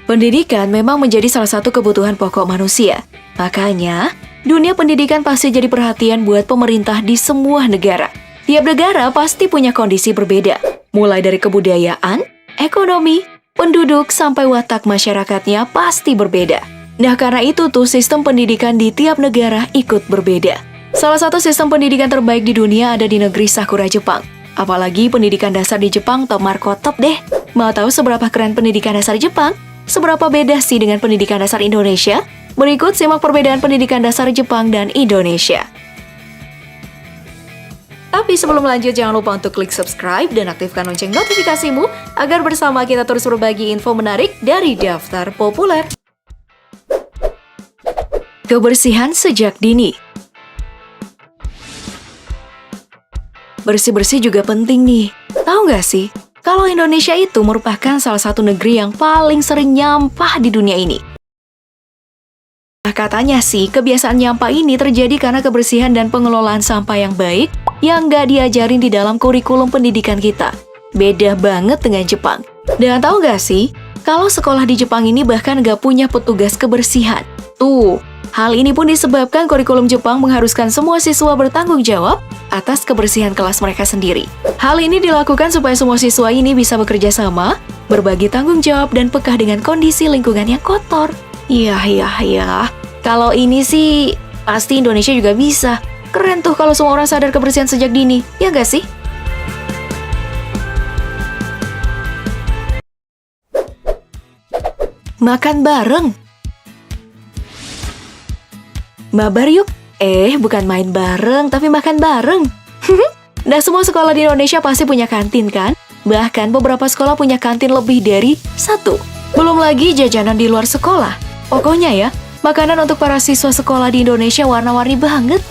Pendidikan memang menjadi salah satu kebutuhan pokok manusia. Makanya, dunia pendidikan pasti jadi perhatian buat pemerintah di semua negara. Tiap negara pasti punya kondisi berbeda, mulai dari kebudayaan, ekonomi, penduduk, sampai watak masyarakatnya pasti berbeda. Nah, karena itu tuh sistem pendidikan di tiap negara ikut berbeda. Salah satu sistem pendidikan terbaik di dunia ada di negeri Sakura, Jepang. Apalagi pendidikan dasar di Jepang top marko top deh. Mau tahu seberapa keren pendidikan dasar Jepang? Seberapa beda sih dengan pendidikan dasar Indonesia? Berikut simak perbedaan pendidikan dasar Jepang dan Indonesia. Tapi sebelum lanjut, jangan lupa untuk klik subscribe dan aktifkan lonceng notifikasimu agar bersama kita terus berbagi info menarik dari Daftar Populer. Kebersihan sejak dini. Bersih-bersih juga penting nih. Tahu nggak sih? Kalau Indonesia itu merupakan salah satu negeri yang paling sering nyampah di dunia ini. Nah, katanya sih, kebiasaan nyampah ini terjadi karena kebersihan dan pengelolaan sampah yang baik yang nggak diajarin di dalam kurikulum pendidikan kita. Beda banget dengan Jepang. Dan tahu nggak sih, kalau sekolah di Jepang ini bahkan nggak punya petugas kebersihan. Tuh, hal ini pun disebabkan kurikulum Jepang mengharuskan semua siswa bertanggung jawab atas kebersihan kelas mereka sendiri. Hal ini dilakukan supaya semua siswa ini bisa bekerja sama, berbagi tanggung jawab, dan peka dengan kondisi lingkungan yang kotor. Iya. Kalau ini sih, pasti Indonesia juga bisa. Keren tuh kalau semua orang sadar kebersihan sejak dini, ya nggak sih? Makan bareng. Mabar yuk. Bukan main bareng, tapi makan bareng. Nah, semua sekolah di Indonesia pasti punya kantin kan? Bahkan beberapa sekolah punya kantin lebih dari satu. Belum lagi jajanan di luar sekolah. Pokoknya ya, makanan untuk para siswa sekolah di Indonesia warna-warni banget.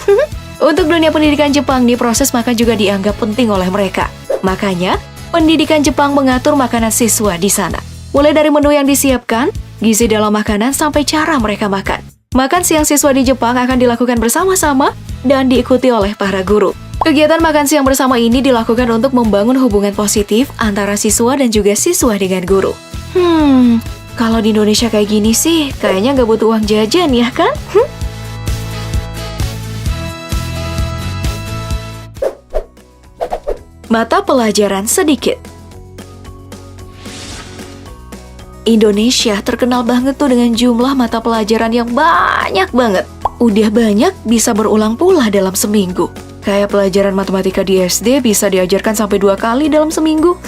Untuk dunia pendidikan Jepang nih, proses makan juga dianggap penting oleh mereka. Makanya, pendidikan Jepang mengatur makanan siswa di sana. Mulai dari menu yang disiapkan, gizi dalam makanan, sampai cara mereka makan. Makan siang siswa di Jepang akan dilakukan bersama-sama dan diikuti oleh para guru. Kegiatan makan siang bersama ini dilakukan untuk membangun hubungan positif antara siswa dan juga siswa dengan guru. Kalau di Indonesia kayak gini sih, kayaknya nggak butuh uang jajan ya kan? Mata pelajaran sedikit. Indonesia terkenal banget tuh dengan jumlah mata pelajaran yang banyak banget. Udah banyak bisa berulang pula dalam seminggu. Kayak pelajaran matematika di SD bisa diajarkan sampai 2 kali dalam seminggu.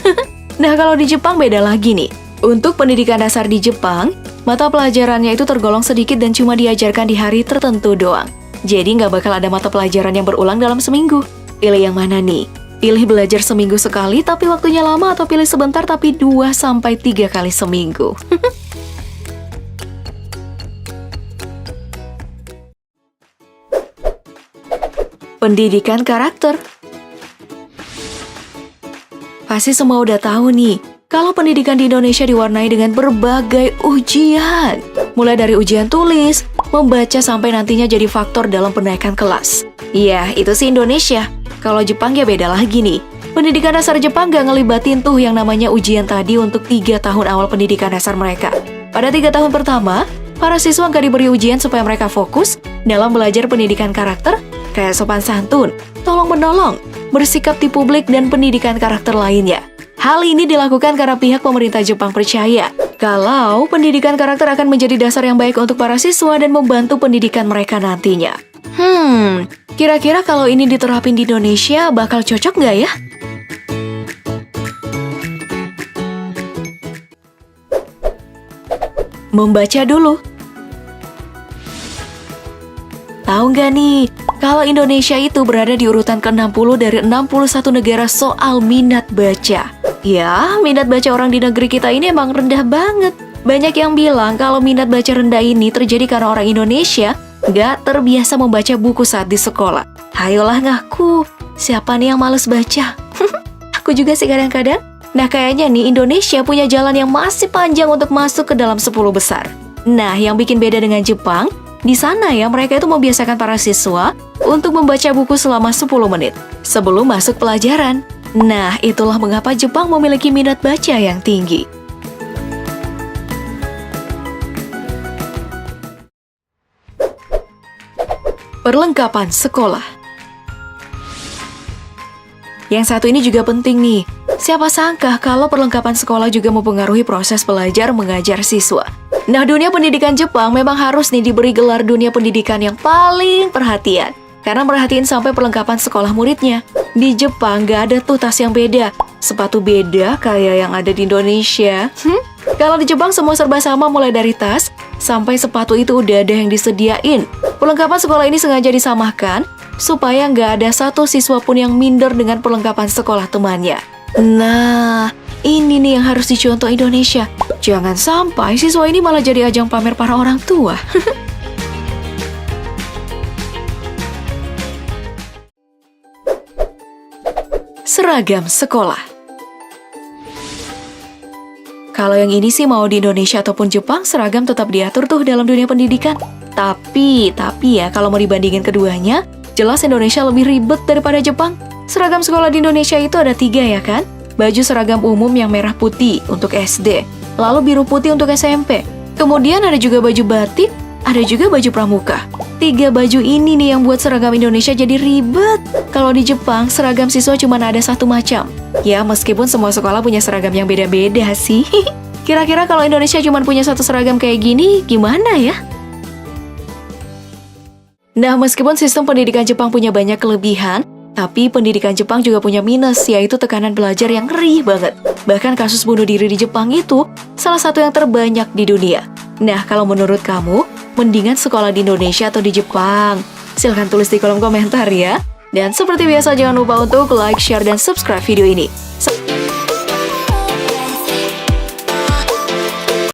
Nah, kalau di Jepang beda lagi nih. Untuk pendidikan dasar di Jepang, mata pelajarannya itu tergolong sedikit dan cuma diajarkan di hari tertentu doang. Jadi nggak bakal ada mata pelajaran yang berulang dalam seminggu. Pilih yang mana nih? Pilih belajar seminggu sekali tapi waktunya lama, atau pilih sebentar tapi 2-3 kali seminggu. Pendidikan karakter. Pasti semua udah tahu nih, kalau pendidikan di Indonesia diwarnai dengan berbagai ujian. Mulai dari ujian tulis, membaca, sampai nantinya jadi faktor dalam penaikan kelas. Iya, itu sih Indonesia. Kalau Jepang ya beda lagi nih. Pendidikan dasar Jepang gak ngelibatin tuh yang namanya ujian tadi untuk 3 tahun awal pendidikan dasar mereka. Pada 3 tahun pertama, para siswa gak diberi ujian supaya mereka fokus dalam belajar pendidikan karakter, kayak sopan santun, tolong-menolong, bersikap di publik, dan pendidikan karakter lainnya. Hal ini dilakukan karena pihak pemerintah Jepang percaya kalau pendidikan karakter akan menjadi dasar yang baik untuk para siswa dan membantu pendidikan mereka nantinya. Kira-kira kalau ini diterapin di Indonesia bakal cocok nggak ya? Membaca dulu. Tahu nggak nih, kalau Indonesia itu berada di urutan ke-60 dari 61 negara soal minat baca. Ya, minat baca orang di negeri kita ini emang rendah banget. Banyak yang bilang kalau minat baca rendah ini terjadi karena orang Indonesia nggak terbiasa membaca buku saat di sekolah. Hayolah ngaku, siapa nih yang males baca? Aku juga sih kadang-kadang. Nah, kayaknya nih Indonesia punya jalan yang masih panjang untuk masuk ke dalam 10 besar. Nah, yang bikin beda dengan Jepang, di sana ya mereka itu membiasakan para siswa untuk membaca buku selama 10 menit sebelum masuk pelajaran. Nah, itulah mengapa Jepang memiliki minat baca yang tinggi. perlengkapan sekolah. Yang satu ini juga penting nih. Siapa sangka kalau perlengkapan sekolah juga mempengaruhi proses belajar mengajar siswa. Nah, dunia pendidikan Jepang memang harus nih diberi gelar dunia pendidikan yang paling perhatian. Karena merhatiin sampai perlengkapan sekolah muridnya. Di Jepang gak ada tuh tas yang beda. Sepatu beda kayak yang ada di Indonesia. Kalau di Jepang semua serba sama mulai dari tas sampai sepatu itu udah ada yang disediain. Perlengkapan sekolah ini sengaja disamakan supaya nggak ada satu siswa pun yang minder dengan perlengkapan sekolah temannya. Nah, ini nih yang harus dicontoh Indonesia. Jangan sampai siswa ini malah jadi ajang pamer para orang tua. Seragam sekolah. Kalau yang ini sih mau di Indonesia ataupun Jepang, seragam tetap diatur tuh dalam dunia pendidikan. Tapi ya kalau mau dibandingin keduanya, jelas Indonesia lebih ribet daripada Jepang. Seragam sekolah di Indonesia itu ada 3 ya kan? Baju seragam umum yang merah putih untuk SD, lalu biru putih untuk SMP. Kemudian ada juga baju batik, ada juga baju pramuka. 3 baju ini nih yang buat seragam Indonesia jadi ribet. Kalau di Jepang, seragam siswa cuma ada 1 macam. Ya, meskipun semua sekolah punya seragam yang beda-beda sih. Kira-kira kalau Indonesia cuma punya 1 seragam kayak gini, gimana ya? Nah, meskipun sistem pendidikan Jepang punya banyak kelebihan, tapi pendidikan Jepang juga punya minus, yaitu tekanan belajar yang ngeri banget. Bahkan kasus bunuh diri di Jepang itu salah satu yang terbanyak di dunia. Nah, kalau menurut kamu, mendingan sekolah di Indonesia atau di Jepang? Silahkan tulis di kolom komentar ya. Dan seperti biasa jangan lupa untuk like, share, dan subscribe video ini.